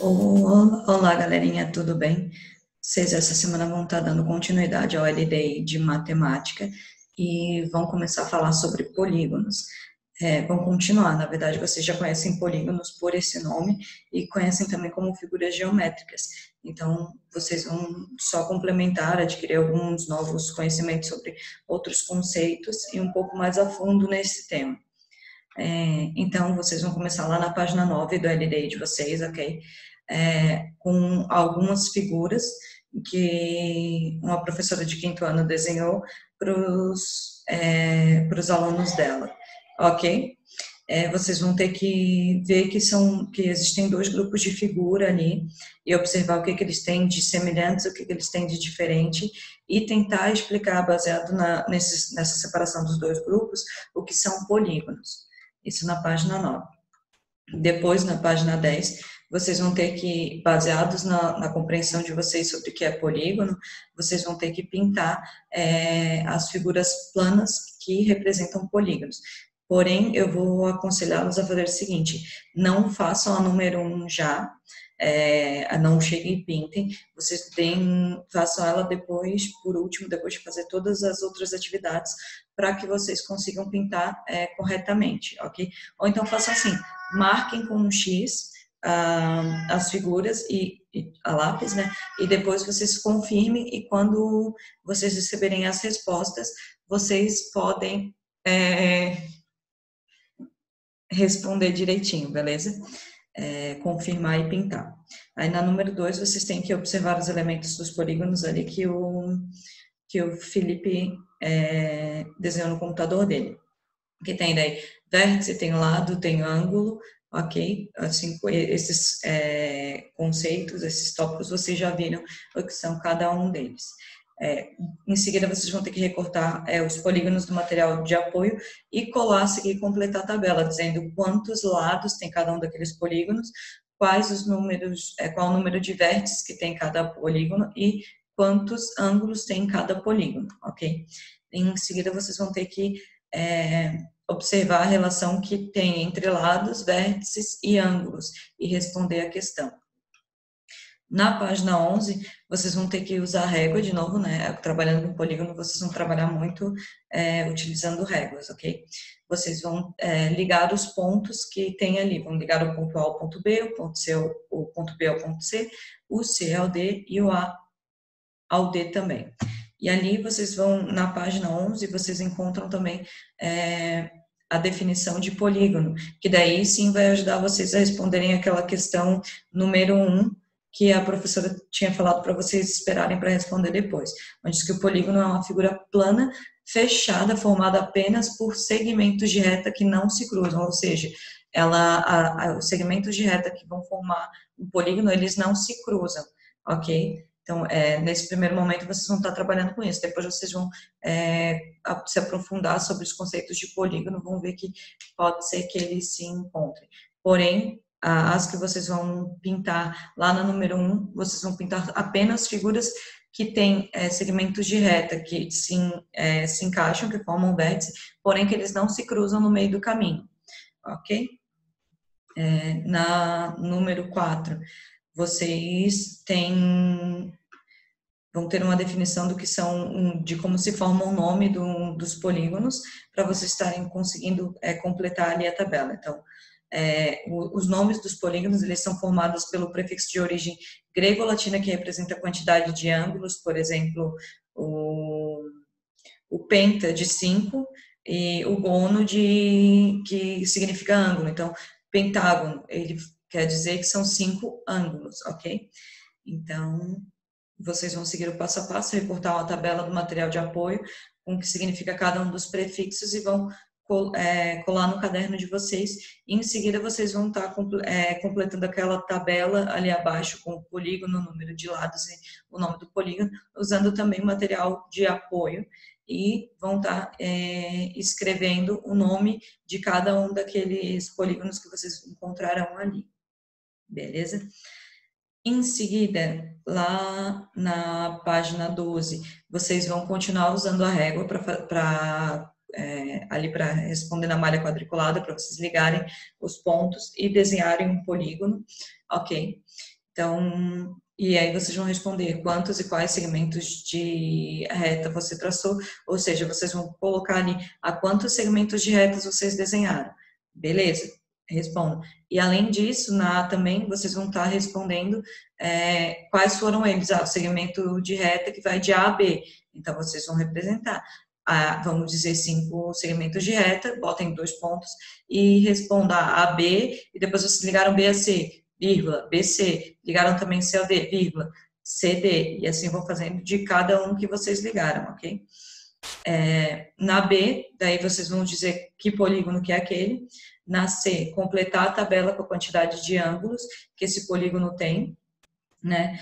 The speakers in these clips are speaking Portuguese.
Olá, galerinha, tudo bem? Vocês essa semana vão estar dando continuidade ao LDI de matemática e vão começar a falar sobre polígonos. Vão continuar, na verdade, vocês já conhecem polígonos por esse nome e conhecem também como figuras geométricas. Então, vocês vão só complementar, adquirir alguns novos conhecimentos sobre outros conceitos e um pouco mais a fundo nesse tema. Então, vocês vão começar lá na página 9 do LDI de vocês, ok? Com algumas figuras que uma professora de quinto ano desenhou para os alunos dela, ok? Vocês vão ter que ver que existem dois grupos de figura ali e observar o que eles têm de semelhantes, o que eles têm de diferente e tentar explicar, baseado nessa separação dos dois grupos, o que são polígonos. Isso na página 9. Depois, na página 10, vocês vão ter que, baseados na compreensão de vocês sobre o que é polígono, vocês vão ter que pintar as figuras planas que representam polígonos. Porém, eu vou aconselhá-los a fazer o seguinte: não façam a número 1 já, não cheguem e pintem, vocês façam ela depois, por último, depois de fazer todas as outras atividades, para que vocês consigam pintar corretamente, ok? Ou então façam assim, marquem com um X as figuras e a lápis, né? E depois vocês confirmem e quando vocês receberem as respostas, vocês podem responder direitinho, beleza? Confirmar e pintar. Aí na número 2, vocês têm que observar os elementos dos polígonos ali que o Felipe desenhou no computador dele. Que tem daí vértice, tem lado, tem ângulo, ok? Assim, esses conceitos, esses tópicos, vocês já viram o que são cada um deles. Em seguida, vocês vão ter que recortar os polígonos do material de apoio e colar a seguir e completar a tabela, dizendo quantos lados tem cada um daqueles polígonos, quais os números, qual o número de vértices que tem cada polígono e quantos ângulos tem em cada polígono, ok? Em seguida, vocês vão ter que observar a relação que tem entre lados, vértices e ângulos e responder a questão. Na página 11, vocês vão ter que usar régua de novo, né? Trabalhando com polígono, vocês vão trabalhar muito utilizando réguas, ok? Vocês vão ligar os pontos que tem ali. Vão ligar o ponto A ao ponto B, o ponto C o ponto B ao ponto C, o C ao D e o A ao D também. E ali vocês vão, na página 11, vocês encontram também a definição de polígono, que daí sim vai ajudar vocês a responderem aquela questão número 1, que a professora tinha falado para vocês esperarem para responder depois. Onde diz que o polígono é uma figura plana, fechada, formada apenas por segmentos de reta que não se cruzam, ou seja, os segmentos de reta que vão formar um polígono, eles não se cruzam, ok? Então, nesse primeiro momento, vocês vão estar trabalhando com isso. Depois, vocês vão se aprofundar sobre os conceitos de polígono, vão ver que pode ser que eles se encontrem. Porém, as que vocês vão pintar lá na número 1, vocês vão pintar apenas figuras que têm segmentos de reta que se encaixam, que formam um vértice, porém que eles não se cruzam no meio do caminho, ok? Na número 4, vocês vão ter uma definição do que são, de como se forma o nome dos polígonos, para vocês estarem conseguindo completar ali a tabela. Então, os nomes dos polígonos, eles são formados pelo prefixo de origem grego-latina, que representa a quantidade de ângulos, por exemplo, o penta de 5 e o gono que significa ângulo. Então, pentágono, ele quer dizer que são 5 ângulos, ok? Então, vocês vão seguir o passo a passo, recortar uma tabela do material de apoio, com o que significa cada um dos prefixos e vão colar no caderno de vocês. E em seguida, vocês vão estar completando aquela tabela ali abaixo com o polígono, o número de lados e o nome do polígono, usando também o material de apoio. E vão estar escrevendo o nome de cada um daqueles polígonos que vocês encontrarão ali. Beleza? Em seguida, lá na página 12, vocês vão continuar usando a régua ali para responder na malha quadriculada, para vocês ligarem os pontos e desenharem um polígono, ok? Então, e aí vocês vão responder quantos e quais segmentos de reta você traçou, ou seja, vocês vão colocar ali a quantos segmentos de retas vocês desenharam. Beleza? Respondam. E além disso, também vocês vão estar respondendo quais foram eles. O segmento de reta que vai de A a B. Então, vocês vão representar. Vamos dizer 5 segmentos de reta, botem 2 pontos e responda A a B, e depois vocês ligaram B a C, vírgula, BC, ligaram também C a D, vírgula, CD, e assim vão fazendo de cada um que vocês ligaram, ok? Na B, daí vocês vão dizer que polígono que é aquele. Na C, completar a tabela com a quantidade de ângulos que esse polígono tem, né?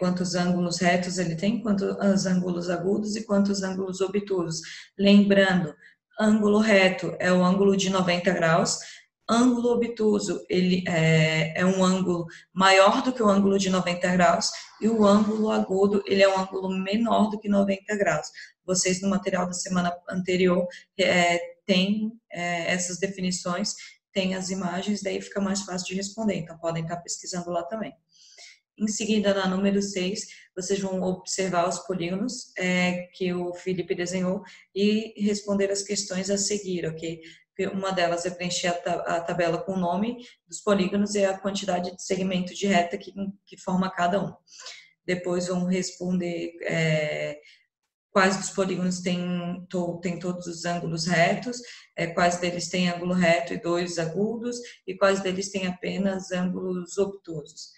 Quantos ângulos retos ele tem, quantos ângulos agudos e quantos ângulos obtusos. Lembrando, ângulo reto é o ângulo de 90 graus, ângulo obtuso ele é um ângulo maior do que o ângulo de 90 graus, e o ângulo agudo ele é um ângulo menor do que 90 graus. Vocês no material da semana anterior tem essas definições, tem as imagens, daí fica mais fácil de responder, então podem estar pesquisando lá também. Em seguida, na número 6, vocês vão observar os polígonos que o Felipe desenhou e responder as questões a seguir, ok? Uma delas é preencher a tabela com o nome dos polígonos e a quantidade de segmento de reta que forma cada um. Depois vão responder quais dos polígonos têm todos os ângulos retos, quais deles têm ângulo reto e 2 agudos, e quais deles têm apenas ângulos obtusos.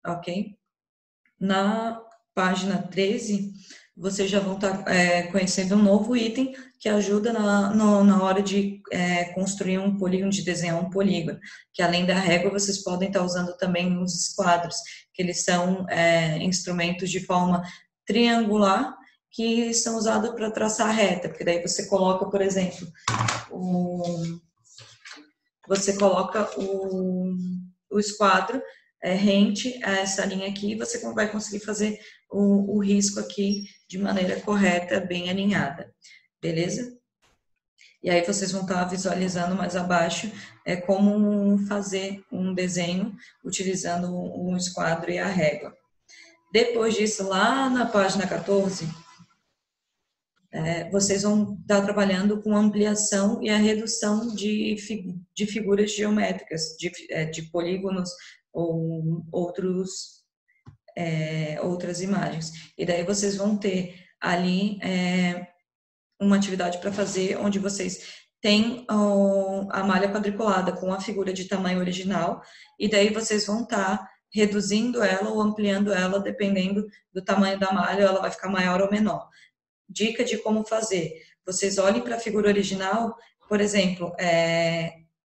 Ok? Na página 13, vocês já vão estar conhecendo um novo item que ajuda na hora de construir um polígono, de desenhar um polígono, que além da régua, vocês podem estar usando também os esquadros, que eles são instrumentos de forma triangular, que são usados para traçar a reta, porque daí você coloca, por exemplo, o esquadro rente a essa linha aqui, você vai conseguir fazer o risco aqui de maneira correta, bem alinhada, beleza? E aí vocês vão estar visualizando mais abaixo como fazer um desenho utilizando um esquadro e a régua. Depois disso, lá na página 14, vocês vão estar trabalhando com a ampliação e a redução de figuras geométricas, de polígonos ou outras imagens. E daí vocês vão ter ali uma atividade para fazer, onde vocês têm a malha quadriculada com a figura de tamanho original, e daí vocês vão estar reduzindo ela ou ampliando ela, dependendo do tamanho da malha, ela vai ficar maior ou menor. Dica de como fazer. Vocês olhem para a figura original, por exemplo,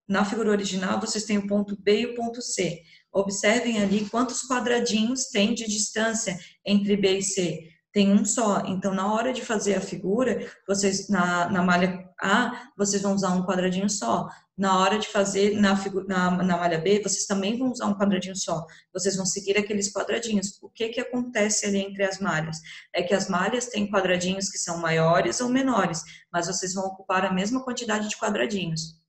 na figura original vocês têm o ponto B e o ponto C. Observem ali quantos quadradinhos tem de distância entre B e C. Tem um só. Então, na hora de fazer a figura, vocês na malha A, vocês vão usar um quadradinho só. Na hora de fazer na malha B, vocês também vão usar um quadradinho só. Vocês vão seguir aqueles quadradinhos. O que acontece ali entre as malhas? É que as malhas têm quadradinhos que são maiores ou menores, mas vocês vão ocupar a mesma quantidade de quadradinhos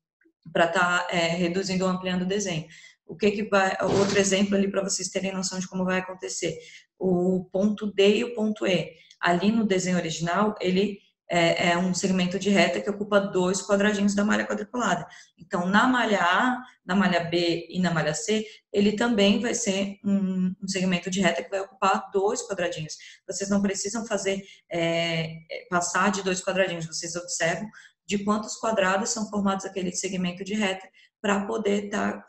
para estar reduzindo ou ampliando o desenho. Outro exemplo ali para vocês terem noção de como vai acontecer. O ponto D e o ponto E. Ali no desenho original, ele é um segmento de reta que ocupa 2 quadradinhos da malha quadriculada. Então, na malha A, na malha B e na malha C, ele também vai ser um segmento de reta que vai ocupar 2 quadradinhos. Vocês não precisam passar de 2 quadradinhos, vocês observam de quantos quadrados são formados aquele segmento de reta para poder estar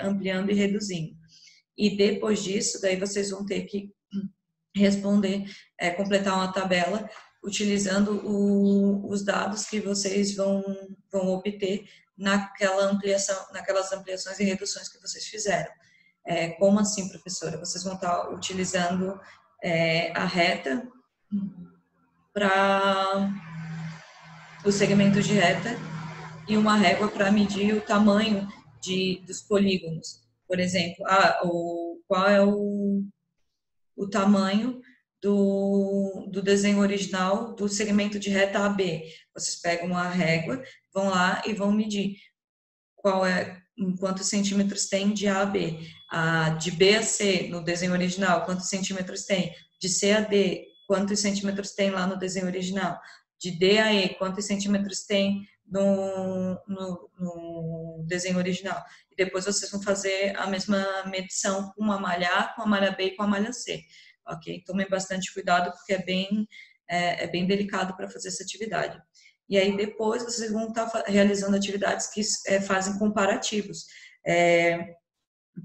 ampliando e reduzindo. E depois disso, daí vocês vão ter que responder, completar uma tabela utilizando os dados que vocês vão obter naquelas ampliações e reduções que vocês fizeram. Como assim, professora? Vocês vão estar utilizando a reta para os segmentos de reta e uma régua para medir o tamanho dos polígonos. Por exemplo, qual é o tamanho do desenho original do segmento de reta AB. Vocês pegam uma régua, vão lá e vão medir quantos centímetros tem de A a B. De B a C, no desenho original, quantos centímetros tem. De C a D, quantos centímetros tem lá no desenho original. De D a E, quantos centímetros tem no desenho original. E depois vocês vão fazer a mesma medição com a malha A, com a malha B e com a malha C. Ok? Tomem bastante cuidado, porque é bem delicado para fazer essa atividade. E aí depois vocês vão estar realizando atividades que fazem comparativos.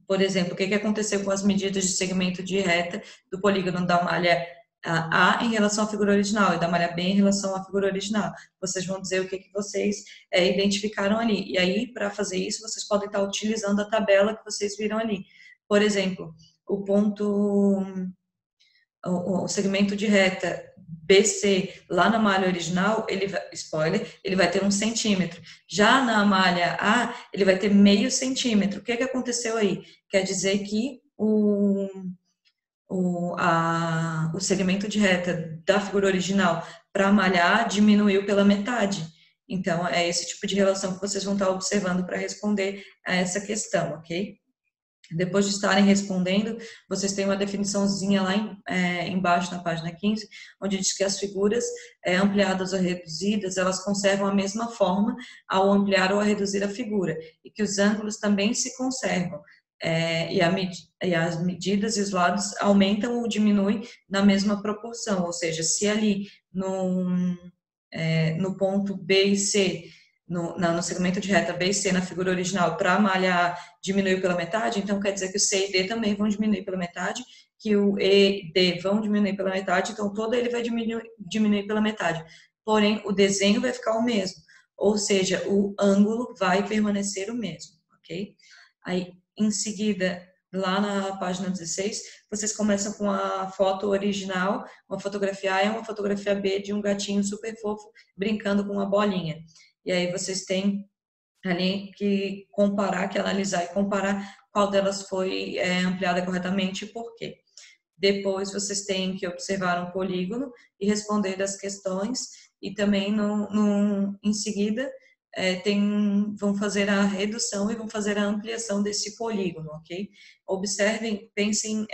Por exemplo, o que aconteceu com as medidas de segmento de reta do polígono da malha A em relação à figura original e da malha B em relação à figura original. Vocês vão dizer o que vocês identificaram ali. E aí, para fazer isso, vocês podem estar utilizando a tabela que vocês viram ali. Por exemplo, o segmento de reta BC lá na malha original, ele vai ter 1 centímetro. Já na malha A, ele vai ter meio centímetro. O que aconteceu aí? Quer dizer que o segmento de reta da figura original para a malha A diminuiu pela metade. Então, é esse tipo de relação que vocês vão estar observando para responder a essa questão, ok? Depois de estarem respondendo, vocês têm uma definiçãozinha lá embaixo na página 15, onde diz que as figuras ampliadas ou reduzidas, elas conservam a mesma forma ao ampliar ou a reduzir a figura, e que os ângulos também se conservam, e as medidas e os lados aumentam ou diminuem na mesma proporção, ou seja, se ali no ponto B e C, no segmento de reta B e C na figura original, para a malha A diminuiu pela metade, então quer dizer que o C e D também vão diminuir pela metade, que o E e D vão diminuir pela metade, então todo ele vai diminuir pela metade. Porém, o desenho vai ficar o mesmo, ou seja, o ângulo vai permanecer o mesmo, ok? Aí, em seguida, lá na página 16, vocês começam com a foto original, uma fotografia A e uma fotografia B de um gatinho super fofo brincando com uma bolinha. E aí vocês têm ali que analisar e comparar qual delas foi ampliada corretamente e por quê. Depois vocês têm que observar um polígono e responder as questões, e também em seguida vão fazer a redução e vão fazer a ampliação desse polígono, ok? Observem, pensem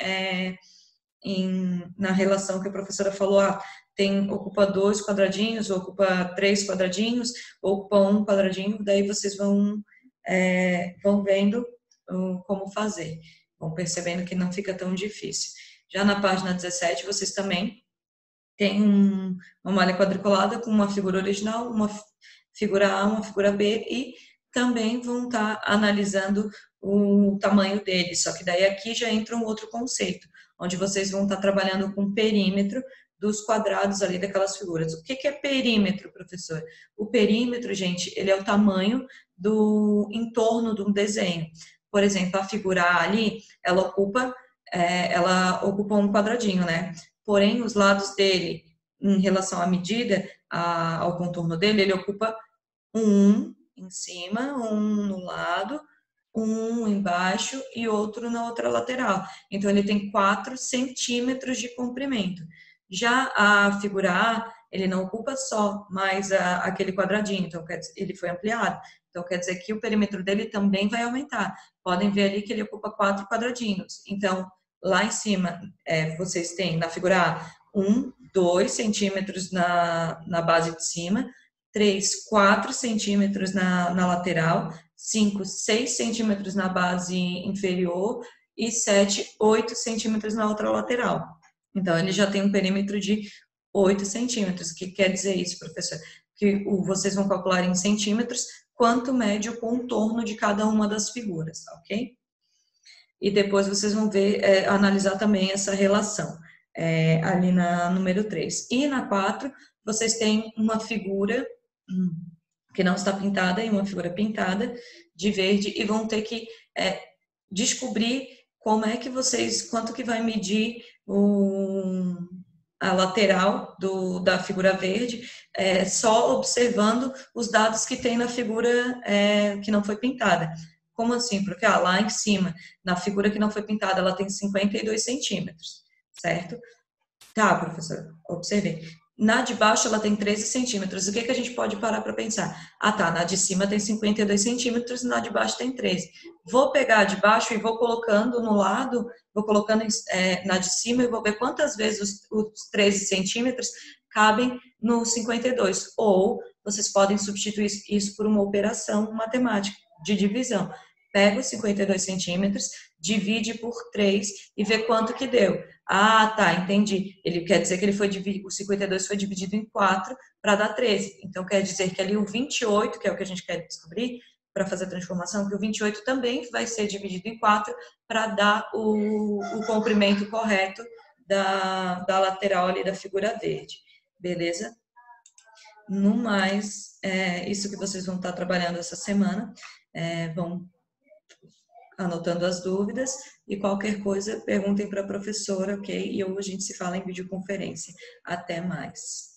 na relação que a professora falou, ocupa 2 quadradinhos, ocupa 3 quadradinhos, ocupa 1 quadradinho, daí vocês vão vendo como fazer, vão percebendo que não fica tão difícil. Já na página 17, vocês também têm uma malha quadriculada com uma figura original, uma figura A, uma figura B, e também vão estar analisando o tamanho deles, só que daí aqui já entra um outro conceito, onde vocês vão estar trabalhando com o perímetro dos quadrados ali daquelas figuras. O que é perímetro, professor? O perímetro, gente, ele é o tamanho do entorno de um desenho. Por exemplo, a figura A ali, ela ocupa 1 quadradinho, né? Porém, os lados dele, em relação à medida, ao contorno dele, ele ocupa 1 em cima, 1 no lado, 1 embaixo e outro na outra lateral. Então, ele tem 4 centímetros de comprimento. Já a figura A, ele não ocupa só mais aquele quadradinho, então ele foi ampliado. Então, quer dizer que o perímetro dele também vai aumentar. Podem ver ali que ele ocupa 4 quadradinhos. Então, lá em cima, vocês têm na figura A 2 centímetros na base de cima, 3, 4 centímetros na lateral, 5, 6 centímetros na base inferior e 7, 8 centímetros na outra lateral. Então, ele já tem um perímetro de 8 centímetros. O que quer dizer isso, professor? Que vocês vão calcular em centímetros quanto mede o contorno de cada uma das figuras, ok? E depois vocês vão ver, analisar também essa relação, ali na número 3. E na 4, vocês têm uma figura que não está pintada e uma figura pintada de verde, e vão ter que descobrir quanto que vai medir a lateral da figura verde, só observando os dados que tem na figura que não foi pintada. Como assim? Porque lá em cima, na figura que não foi pintada, ela tem 52 centímetros, certo? Tá, professor, observei. Na de baixo ela tem 13 centímetros. O que a gente pode parar para pensar? Ah, tá, na de cima tem 52 centímetros e na de baixo tem 13. Vou pegar a de baixo e vou colocando no lado, vou colocando na de cima e vou ver quantas vezes os 13 centímetros cabem no 52. Ou vocês podem substituir isso por uma operação matemática de divisão. Pega os 52 centímetros, divide por 3 e vê quanto que deu. Ah, tá, entendi. Ele quer dizer que o 52 foi dividido em 4 para dar 13. Então, quer dizer que ali o 28, que é o que a gente quer descobrir para fazer a transformação, que o 28 também vai ser dividido em 4 para dar o comprimento correto da lateral ali da figura verde. Beleza? No mais, isso que vocês vão estar trabalhando essa semana. Vão anotando as dúvidas e qualquer coisa perguntem para a professora, ok? E ou a gente se fala em videoconferência. Até mais.